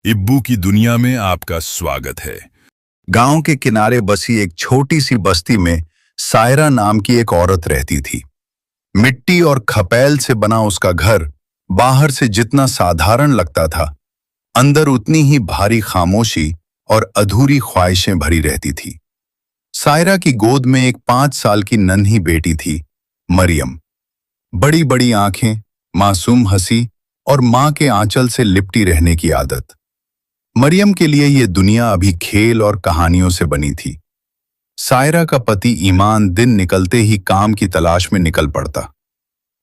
इब्बू की दुनिया में आपका स्वागत है। गांव के किनारे बसी एक छोटी सी बस्ती में सायरा नाम की एक औरत रहती थी। मिट्टी और खपैल से बना उसका घर बाहर से जितना साधारण लगता था, अंदर उतनी ही भारी खामोशी और अधूरी ख्वाहिशें भरी रहती थी। सायरा की गोद में एक 5 साल की नन्ही बेटी थी, मरियम। बड़ी बड़ी आंखें, मासूम हंसी और मां के आंचल से लिपटी रहने की आदत। मरियम के लिए ये दुनिया अभी खेल और कहानियों से बनी थी। सायरा का पति ईमान दिन निकलते ही काम की तलाश में निकल पड़ता।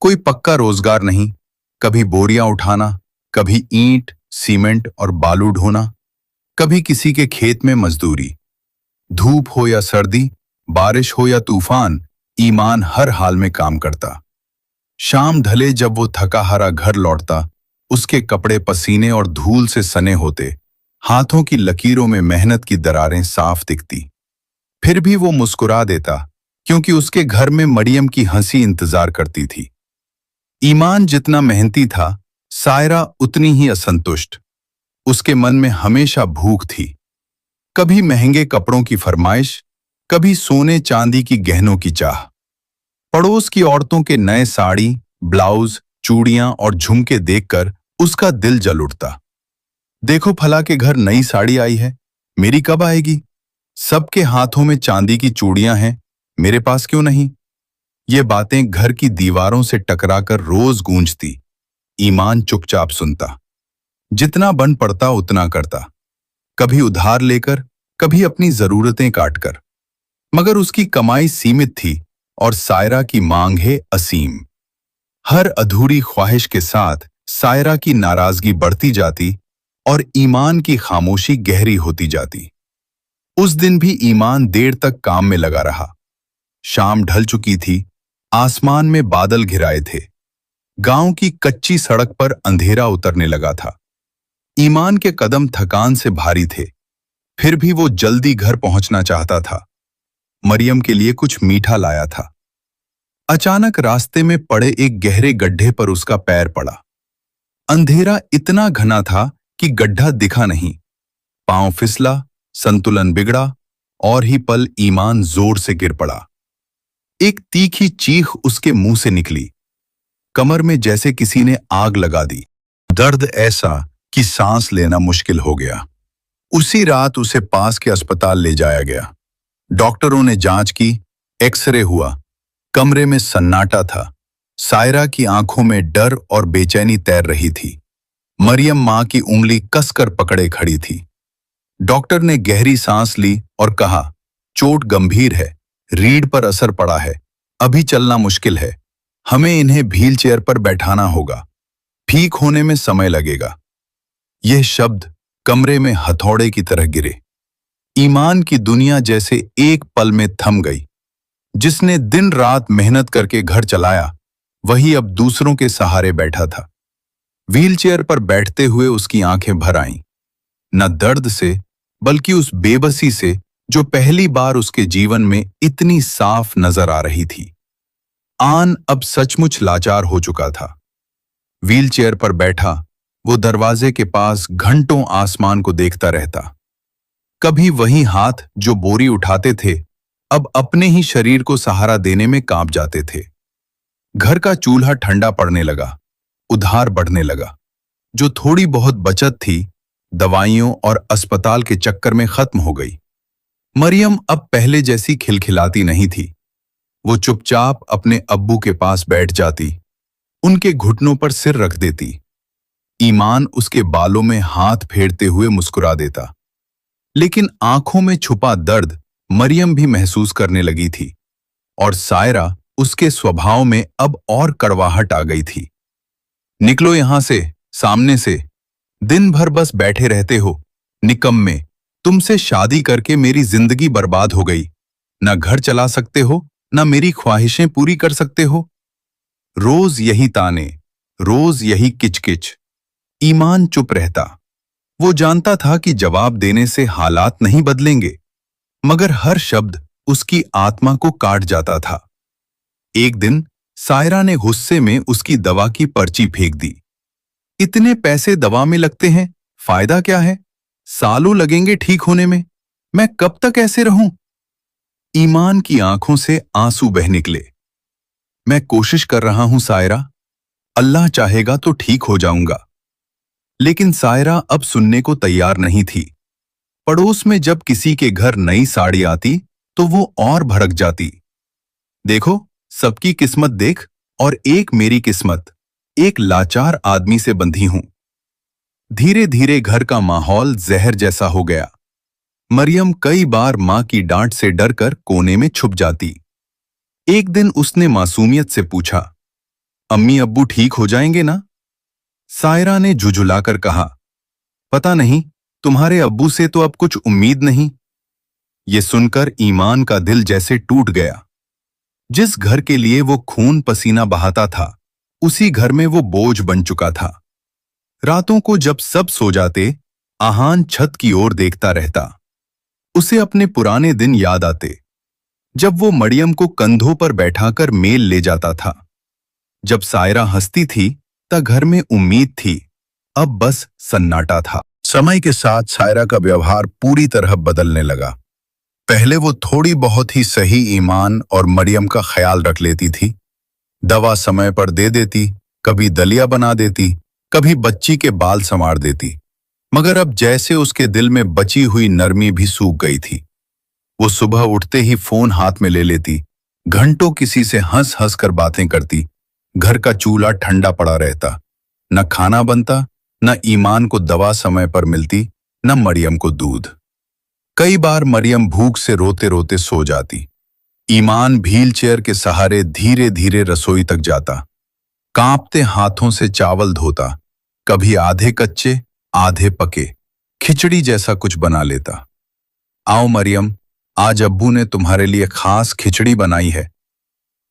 कोई पक्का रोजगार नहीं, कभी बोरियां उठाना, कभी ईंट, सीमेंट और बालू ढोना, कभी किसी के खेत में मजदूरी। धूप हो या सर्दी, बारिश हो या तूफान, ईमान हर हाल में काम करता। शाम ढले जब वो थका हारा घर लौटता, उसके कपड़े पसीने और धूल से सने होते, हाथों की लकीरों में मेहनत की दरारें साफ दिखती। फिर भी वो मुस्कुरा देता, क्योंकि उसके घर में मरियम की हंसी इंतजार करती थी। ईमान जितना मेहनती था, सायरा उतनी ही असंतुष्ट। उसके मन में हमेशा भूख थी। कभी महंगे कपड़ों की फरमाइश, कभी सोने चांदी की गहनों की चाह। पड़ोस की औरतों के नए साड़ी, ब्लाउज, चूड़ियां और झुमके देखकर उसका दिल जल उठता। देखो फला के घर नई साड़ी आई है, मेरी कब आएगी? सबके हाथों में चांदी की चूड़ियां हैं, मेरे पास क्यों नहीं? ये बातें घर की दीवारों से टकराकर रोज गूंजती। ईमान चुपचाप सुनता। जितना बन पड़ता उतना करता, कभी उधार लेकर, कभी अपनी जरूरतें काटकर। मगर उसकी कमाई सीमित थी और सायरा की मांग है असीम। हर अधूरी ख्वाहिश के साथ सायरा की नाराजगी बढ़ती जाती और ईमान की खामोशी गहरी होती जाती। उस दिन भी ईमान देर तक काम में लगा रहा। शाम ढल चुकी थी, आसमान में बादल घिराए थे। गांव की कच्ची सड़क पर अंधेरा उतरने लगा था। ईमान के कदम थकान से भारी थे, फिर भी वो जल्दी घर पहुंचना चाहता था। मरियम के लिए कुछ मीठा लाया था। अचानक रास्ते में पड़े एक गहरे गड्ढे पर उसका पैर पड़ा। अंधेरा इतना घना था कि गड्ढा दिखा नहीं। पांव फिसला, संतुलन बिगड़ा और ही पल ईमान जोर से गिर पड़ा। एक तीखी चीख उसके मुंह से निकली। कमर में जैसे किसी ने आग लगा दी। दर्द ऐसा कि सांस लेना मुश्किल हो गया। उसी रात उसे पास के अस्पताल ले जाया गया। डॉक्टरों ने जांच की, एक्सरे हुआ। कमरे में सन्नाटा था। सायरा की आंखों में डर और बेचैनी तैर रही थी। मरियम मां की उंगली कसकर पकड़े खड़ी थी। डॉक्टर ने गहरी सांस ली और कहा, चोट गंभीर है, रीढ़ पर असर पड़ा है, अभी चलना मुश्किल है, हमें इन्हें व्हील चेयर पर बैठाना होगा, ठीक होने में समय लगेगा। यह शब्द कमरे में हथौड़े की तरह गिरे। ईमान की दुनिया जैसे एक पल में थम गई। जिसने दिन रात मेहनत करके घर चलाया, वही अब दूसरों के सहारे बैठा था। व्हीलचेयर पर बैठते हुए उसकी आंखें भर आईं, न दर्द से बल्कि उस बेबसी से जो पहली बार उसके जीवन में इतनी साफ नजर आ रही थी। आन अब सचमुच लाचार हो चुका था। व्हीलचेयर पर बैठा वो दरवाजे के पास घंटों आसमान को देखता रहता। कभी वही हाथ जो बोरी उठाते थे, अब अपने ही शरीर को सहारा देने में कांप जाते थे। घर का चूल्हा ठंडा पड़ने लगा, उधार बढ़ने लगा। जो थोड़ी बहुत बचत थी, दवाइयों और अस्पताल के चक्कर में खत्म हो गई। मरियम अब पहले जैसी खिलखिलाती नहीं थी। वो चुपचाप अपने अब्बू के पास बैठ जाती, उनके घुटनों पर सिर रख देती। ईमान उसके बालों में हाथ फेरते हुए मुस्कुरा देता। लेकिन आंखों में छुपा दर्द मरियम भी महसूस करने लगी थी, और सायरा उसके स्वभाव में अब और कड़वाहट आ गई थी। निकलो यहां से, सामने से, दिन भर बस बैठे रहते हो, निकम्मे, तुमसे शादी करके मेरी जिंदगी बर्बाद हो गई। न घर चला सकते हो, न मेरी ख्वाहिशें पूरी कर सकते हो। रोज यही ताने, रोज यही किचकिच। ईमान चुप रहता। वो जानता था कि जवाब देने से हालात नहीं बदलेंगे, मगर हर शब्द उसकी आत्मा को काट जाता था। एक दिन सायरा ने गुस्से में उसकी दवा की पर्ची फेंक दी। इतने पैसे दवा में लगते हैं, फायदा क्या है? सालों लगेंगे ठीक होने में। मैं कब तक ऐसे रहूं? ईमान की आंखों से आंसू बह निकले। मैं कोशिश कर रहा हूं सायरा, अल्लाह चाहेगा तो ठीक हो जाऊंगा। लेकिन सायरा अब सुनने को तैयार नहीं थी। पड़ोस में जब किसी के घर नई साड़ी आती तो वो और भड़क जाती। देखो, सबकी किस्मत देख, और एक मेरी किस्मत, एक लाचार आदमी से बंधी हूं। धीरे धीरे घर का माहौल जहर जैसा हो गया। मरियम कई बार मां की डांट से डरकर कोने में छुप जाती। एक दिन उसने मासूमियत से पूछा, अम्मी अब्बू ठीक हो जाएंगे ना? सायरा ने झुझुलाकर कहा, पता नहीं, तुम्हारे अब्बू से तो अब कुछ उम्मीद नहीं। ये सुनकर ईमान का दिल जैसे टूट गया। जिस घर के लिए वो खून पसीना बहाता था, उसी घर में वो बोझ बन चुका था। रातों को जब सब सो जाते, आहान छत की ओर देखता रहता। उसे अपने पुराने दिन याद आते, जब वो मरियम को कंधों पर बैठाकर मेल ले जाता था। जब सायरा हंसती थी, तब घर में उम्मीद थी। अब बस सन्नाटा था। समय के साथ सायरा का व्यवहार पूरी तरह बदलने लगा। पहले वो थोड़ी बहुत ही सही ईमान और मरियम का ख्याल रख लेती थी। दवा समय पर दे देती, कभी दलिया बना देती, कभी बच्ची के बाल संवार देती। मगर अब जैसे उसके दिल में बची हुई नरमी भी सूख गई थी। वो सुबह उठते ही फोन हाथ में ले लेती, घंटों किसी से हंस हंस कर बातें करती। घर का चूल्हा ठंडा पड़ा रहता, न खाना बनता, न ईमान को दवा समय पर मिलती, न मरियम को दूध। कई बार मरियम भूख से रोते रोते सो जाती। ईमान व्हील चेयर के सहारे धीरे धीरे रसोई तक जाता, कांपते हाथों से चावल धोता, कभी आधे कच्चे आधे पके खिचड़ी जैसा कुछ बना लेता। आओ मरियम, आज अब्बू ने तुम्हारे लिए खास खिचड़ी बनाई है।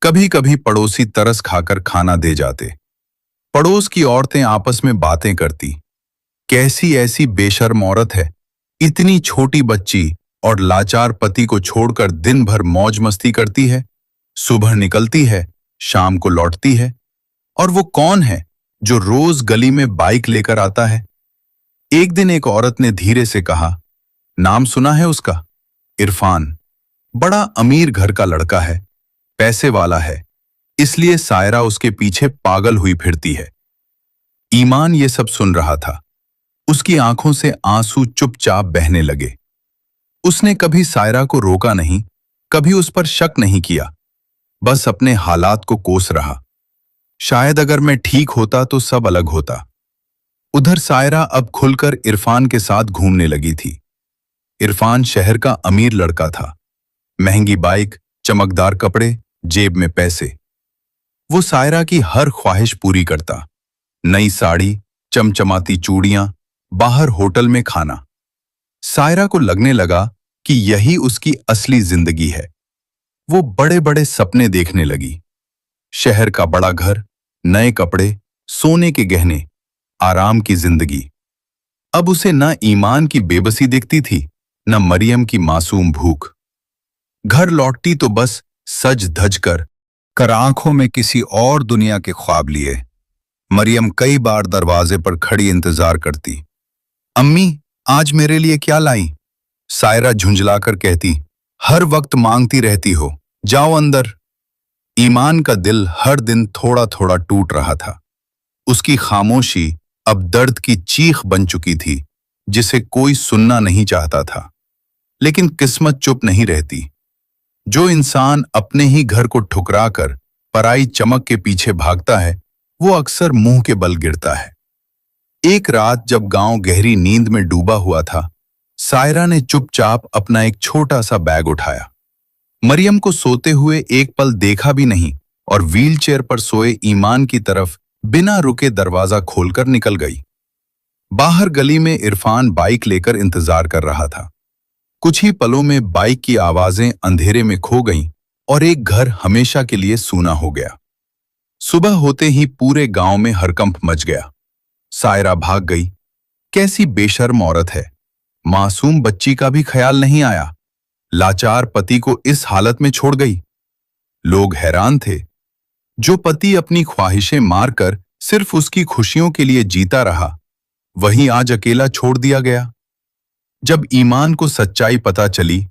कभी कभी पड़ोसी तरस खाकर खाना दे जाते। पड़ोस की औरतें आपस में बातें करती, कैसी ऐसी बेशर्म औरत है, इतनी छोटी बच्ची और लाचार पति को छोड़कर दिन भर मौज मस्ती करती है। सुबह निकलती है, शाम को लौटती है। और वो कौन है जो रोज गली में बाइक लेकर आता है? एक दिन एक औरत ने धीरे से कहा, नाम सुना है उसका? इरफान। बड़ा अमीर घर का लड़का है, पैसे वाला है, इसलिए सायरा उसके पीछे पागल हुई फिरती है। ईमान ये सब सुन रहा था। उसकी आंखों से आंसू चुपचाप बहने लगे। उसने कभी सायरा को रोका नहीं, कभी उस पर शक नहीं किया, बस अपने हालात को कोस रहा। शायद अगर मैं ठीक होता तो सब अलग होता। उधर सायरा अब खुलकर इरफान के साथ घूमने लगी थी। इरफान शहर का अमीर लड़का था, महंगी बाइक, चमकदार कपड़े, जेब में पैसे। वो सायरा की हर ख्वाहिश पूरी करता, नई साड़ी, चमचमाती चूड़ियां, बाहर होटल में खाना। सायरा को लगने लगा कि यही उसकी असली जिंदगी है। वो बड़े बड़े सपने देखने लगी, शहर का बड़ा घर, नए कपड़े, सोने के गहने, आराम की जिंदगी। अब उसे न ईमान की बेबसी दिखती थी, न मरियम की मासूम भूख। घर लौटती तो बस सज धज कर आंखों में किसी और दुनिया के ख्वाब लिए। मरियम कई बार दरवाजे पर खड़ी इंतजार करती। अम्मी, आज मेरे लिए क्या लाई? सायरा झुंझलाकर कहती, हर वक्त मांगती रहती हो, जाओ अंदर। ईमान का दिल हर दिन थोड़ा थोड़ा टूट रहा था। उसकी खामोशी अब दर्द की चीख बन चुकी थी, जिसे कोई सुनना नहीं चाहता था। लेकिन किस्मत चुप नहीं रहती। जो इंसान अपने ही घर को ठुकराकर पराई चमक के पीछे भागता है, वो अक्सर मुंह के बल गिरता है। एक रात जब गांव गहरी नींद में डूबा हुआ था, सायरा ने चुपचाप अपना एक छोटा सा बैग उठाया। मरियम को सोते हुए एक पल देखा भी नहीं और व्हीलचेयर पर सोए ईमान की तरफ बिना रुके दरवाजा खोलकर निकल गई। बाहर गली में इरफान बाइक लेकर इंतजार कर रहा था। कुछ ही पलों में बाइक की आवाजें अंधेरे में खो गईं और एक घर हमेशा के लिए सूना हो गया। सुबह होते ही पूरे गांव में हड़कंप मच गया। सायरा भाग गई। कैसी बेशर्म औरत है, मासूम बच्ची का भी ख्याल नहीं आया, लाचार पति को इस हालत में छोड़ गई। लोग हैरान थे। जो पति अपनी ख्वाहिशें मारकर सिर्फ उसकी खुशियों के लिए जीता रहा, वहीं आज अकेला छोड़ दिया गया। जब ईमान को सच्चाई पता चली,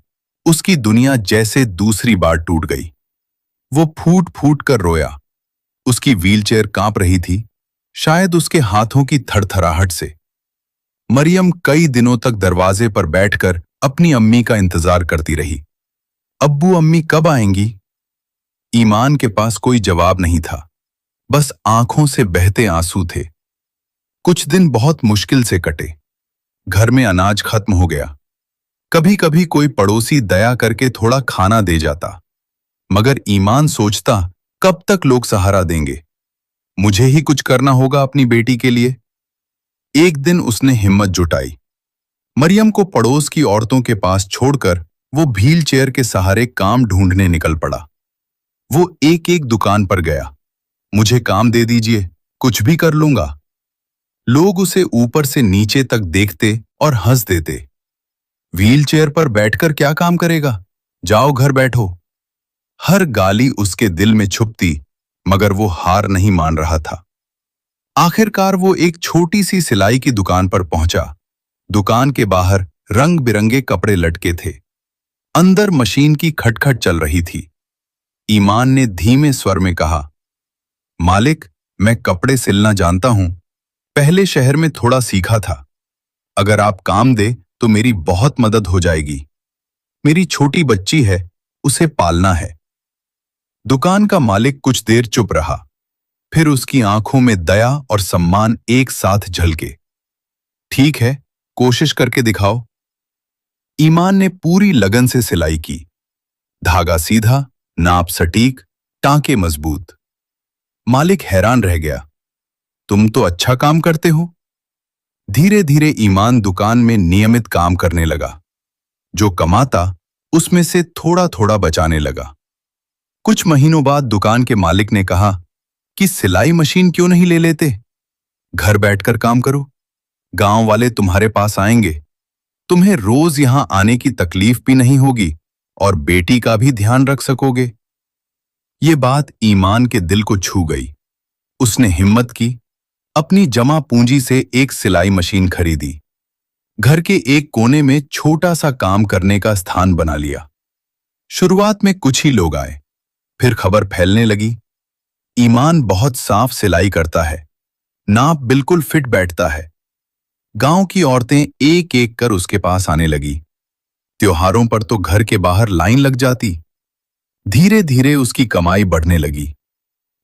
उसकी दुनिया जैसे दूसरी बार टूट गई। वो फूट फूट कर रोया। उसकी व्हीलचेयर कांप रही थी, शायद उसके हाथों की थरथराहट से। मरियम कई दिनों तक दरवाजे पर बैठकर अपनी अम्मी का इंतजार करती रही। अब्बू अम्मी कब आएंगी? ईमान के पास कोई जवाब नहीं था, बस आंखों से बहते आंसू थे। कुछ दिन बहुत मुश्किल से कटे। घर में अनाज खत्म हो गया। कभी कभी कोई पड़ोसी दया करके थोड़ा खाना दे जाता, मगर ईमान सोचता, कब तक लोग सहारा देंगे? मुझे ही कुछ करना होगा अपनी बेटी के लिए। एक दिन उसने हिम्मत जुटाई। मरियम को पड़ोस की औरतों के पास छोड़कर वो व्हील चेयर के सहारे काम ढूंढने निकल पड़ा। वो एक एक दुकान पर गया। मुझे काम दे दीजिए, कुछ भी कर लूंगा। लोग उसे ऊपर से नीचे तक देखते और हंस देते। व्हील चेयर पर बैठकर क्या काम करेगा? जाओ घर बैठो। हर गाली उसके दिल में छुपती, मगर वो हार नहीं मान रहा था। आखिरकार वो एक छोटी सी सिलाई की दुकान पर पहुंचा। दुकान के बाहर रंग बिरंगे कपड़े लटके थे। अंदर मशीन की खटखट चल रही थी। ईमान ने धीमे स्वर में कहा, मालिक, मैं कपड़े सिलना जानता हूं। पहले शहर में थोड़ा सीखा था। अगर आप काम दे तो मेरी बहुत मदद हो जाएगी। मेरी छोटी बच्ची है, उसे पालना है। दुकान का मालिक कुछ देर चुप रहा, फिर उसकी आंखों में दया और सम्मान एक साथ झलके। ठीक है, कोशिश करके दिखाओ। ईमान ने पूरी लगन से सिलाई की। धागा सीधा, नाप सटीक, टांके मजबूत। मालिक हैरान रह गया। तुम तो अच्छा काम करते हो। धीरे धीरे ईमान दुकान में नियमित काम करने लगा। जो कमाता उसमें से थोड़ा थोड़ा बचाने लगा। कुछ महीनों बाद दुकान के मालिक ने कहा कि सिलाई मशीन क्यों नहीं ले लेते? घर बैठकर काम करो। गांव वाले तुम्हारे पास आएंगे। तुम्हें रोज यहां आने की तकलीफ भी नहीं होगी और बेटी का भी ध्यान रख सकोगे। ये बात ईमान के दिल को छू गई। उसने हिम्मत की, अपनी जमा पूंजी से एक सिलाई मशीन खरीदी। घर के एक कोने में छोटा सा काम करने का स्थान बना लिया। शुरुआत में कुछ ही लोग आए, फिर खबर फैलने लगी। ईमान बहुत साफ सिलाई करता है, नाप बिल्कुल फिट बैठता है। गांव की औरतें एक एक कर उसके पास आने लगी। त्योहारों पर तो घर के बाहर लाइन लग जाती। धीरे धीरे उसकी कमाई बढ़ने लगी।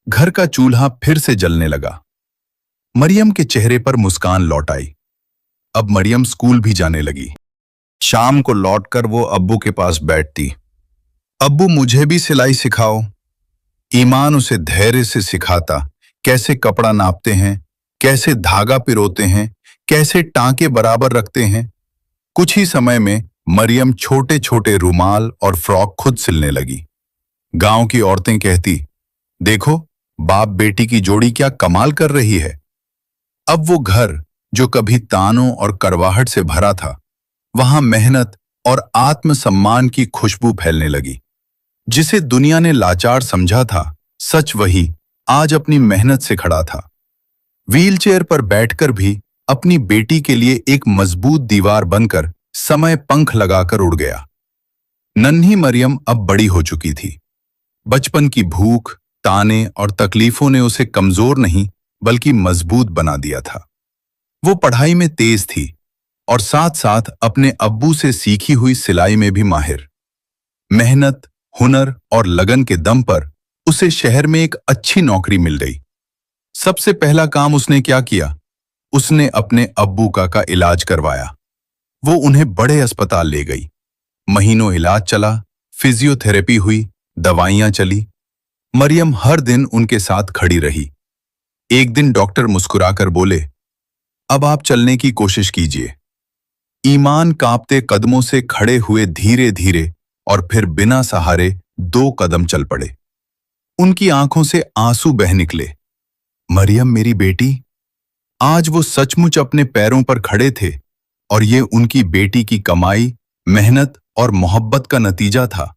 घर का चूल्हा फिर से जलने लगा। मरियम के चेहरे पर मुस्कान लौट आई। अब मरियम स्कूल भी जाने लगी। शाम को लौटकर वो अब्बू के पास बैठती। अब्बू, मुझे भी सिलाई सिखाओ। ईमान उसे धैर्य से सिखाता, कैसे कपड़ा नापते हैं, कैसे धागा पिरोते हैं, कैसे टांके बराबर रखते हैं। कुछ ही समय में मरियम छोटे छोटे रुमाल और फ्रॉक खुद सिलने लगी। गांव की औरतें कहती, देखो, बाप बेटी की जोड़ी क्या कमाल कर रही है। अब वो घर जो कभी तानों और कड़वाहट से भरा था, वहां मेहनत और आत्मसम्मान की खुशबू फैलने लगी। जिसे दुनिया ने लाचार समझा था, सच वही आज अपनी मेहनत से खड़ा था। व्हीलचेयर पर बैठकर भी अपनी बेटी के लिए एक मजबूत दीवार बनकर समय पंख लगाकर उड़ गया। नन्ही मरियम अब बड़ी हो चुकी थी। बचपन की भूख, ताने और तकलीफों ने उसे कमजोर नहीं बल्कि मजबूत बना दिया था। वो पढ़ाई में तेज थी और साथ साथ अपने अब्बू से सीखी हुई सिलाई में भी माहिर। मेहनत, हुनर और लगन के दम पर उसे शहर में एक अच्छी नौकरी मिल गई। सबसे पहला काम उसने क्या किया? उसने अपने अब्बू का इलाज करवाया। वो उन्हें बड़े अस्पताल ले गई। महीनों इलाज चला, फिजियोथेरेपी हुई, दवाइयां चली। मरियम हर दिन उनके साथ खड़ी रही। एक दिन डॉक्टर मुस्कुराकर बोले, अब आप चलने की कोशिश कीजिए। ईमान कांपते कदमों से खड़े हुए धीरे धीरे और फिर बिना सहारे 2 कदम चल पड़े। उनकी आंखों से आंसू बह निकले। मरियम, मेरी बेटी। आज वो सचमुच अपने पैरों पर खड़े थे और ये उनकी बेटी की कमाई, मेहनत और मोहब्बत का नतीजा था।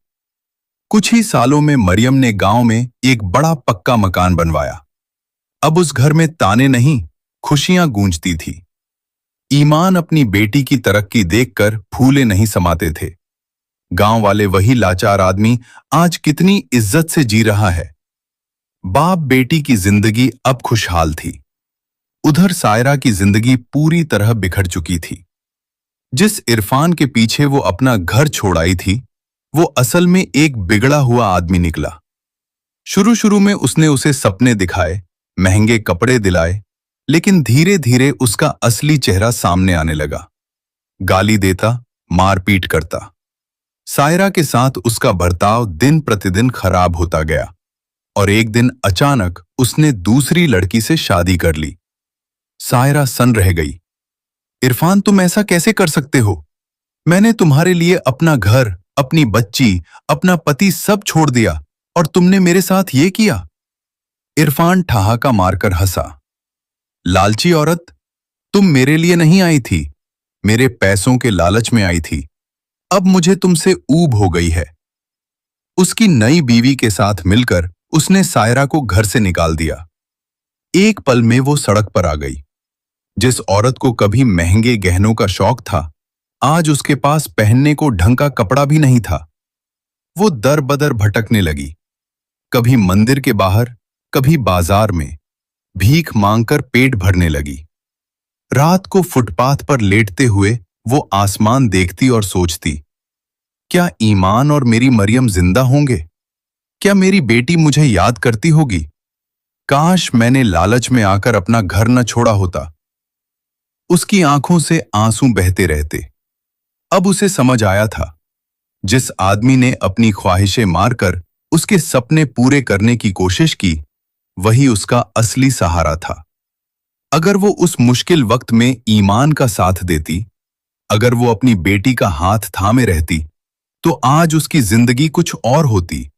कुछ ही सालों में मरियम ने गांव में एक बड़ा पक्का मकान बनवाया। अब उस घर में ताने नहीं, खुशियां गूंजती थी। ईमान अपनी बेटी की तरक्की देखकर फूले नहीं समाते थे। गांव वाले वही लाचार आदमी आज कितनी इज्जत से जी रहा है। बाप बेटी की जिंदगी अब खुशहाल थी। उधर सायरा की जिंदगी पूरी तरह बिखर चुकी थी। जिस इरफान के पीछे वो अपना घर छोड़ आई थी, वो असल में एक बिगड़ा हुआ आदमी निकला। शुरू शुरू में उसने उसे सपने दिखाए, महंगे कपड़े दिलाए, लेकिन धीरे धीरे उसका असली चेहरा सामने आने लगा। गाली देता, मारपीट करता। सायरा के साथ उसका बर्ताव दिन प्रतिदिन खराब होता गया और एक दिन अचानक उसने दूसरी लड़की से शादी कर ली। सायरा सन रह गई। इरफान, तुम ऐसा कैसे कर सकते हो? मैंने तुम्हारे लिए अपना घर, अपनी बच्ची, अपना पति सब छोड़ दिया और तुमने मेरे साथ ये किया। इरफान ठहाका मारकर हंसा। लालची औरत, तुम मेरे लिए नहीं आई थी, मेरे पैसों के लालच में आई थी। अब मुझे तुमसे ऊब हो गई है। उसकी नई बीवी के साथ मिलकर उसने सायरा को घर से निकाल दिया। एक पल में वो सड़क पर आ गई। जिस औरत को कभी महंगे गहनों का शौक था, आज उसके पास पहनने को ढंग का कपड़ा भी नहीं था। वो दर बदर भटकने लगी, कभी मंदिर के बाहर, कभी बाजार में, भीख मांगकर पेट भरने लगी। रात को फुटपाथ पर लेटते हुए वो आसमान देखती और सोचती, क्या ईमान और मेरी मरियम जिंदा होंगे? क्या मेरी बेटी मुझे याद करती होगी? काश मैंने लालच में आकर अपना घर न छोड़ा होता। उसकी आंखों से आंसू बहते रहते। अब उसे समझ आया था, जिस आदमी ने अपनी ख्वाहिशें मारकर उसके सपने पूरे करने की कोशिश की, वही उसका असली सहारा था। अगर वो उस मुश्किल वक्त में ईमान का साथ देती, अगर वो अपनी बेटी का हाथ थामे रहती, तो आज उसकी जिंदगी कुछ और होती।